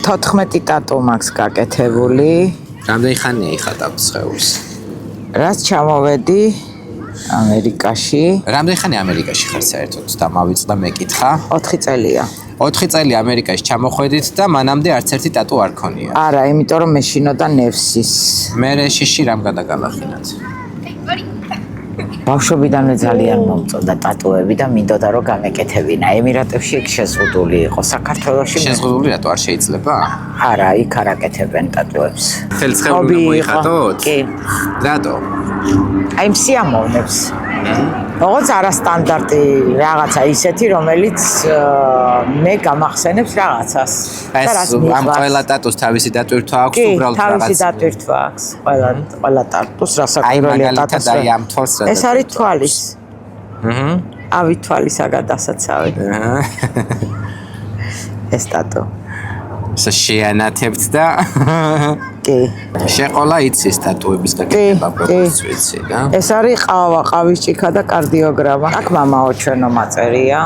14 ტატუ მაქვს გაკეთებული. რამდენი ხანია იხატავთ სხეულს? რაც ჩამოვედი ამერიკაში. რამდენი ხანი ამერიკაში ხარ საერთოდ და მავიწყდა მეკითხა? 4 წელია. 4 წელი ამერიკაში ჩამოხვედით და მანამდე არც ერთი ტატუ არ ქონია. არა, იმიტომ რომ მეშინოდა ნევსის. მე რეშიში რამ გადაგალახინათ? ბავშვობიდანვე ძალიან მომწონდა ტატუები და მინდოდა რომ გამეკეთებინა. ემირატებში იქ შეზღუდული იყო, საქართველოში შეზღუდული რატო არ შეიძლება? არა, იქ არ აკეთებენ ტატუებს. მთელი სხეული უნდა მოიხატოთ? კი. რატო? აი მსიამოვნებს. როგორც არასტანდარტი რაღაცა ისეთი, რომელიც მე გამახსენებს რაღაცას. ეს ამ ყველა ტატუს თავისი დატვირთვა აქვს უბრალოდ რაღაც. თავისი დატვირთვა აქვს. ყველა ტატუს რასაკვირველია ტატუს. აი ამ თვალს რა. ეს არის თვალის. ავი თვალისაგან დასაცავი. ეს ტატუ. შეანათებთ და კი. შეყოლა იცის ტატუების გაკეთება პროცესი ვიცი რა. ეს არის ყავის ჭიქა და კარდიოგრამა. აქ მამაო ჩვენო მაწერია.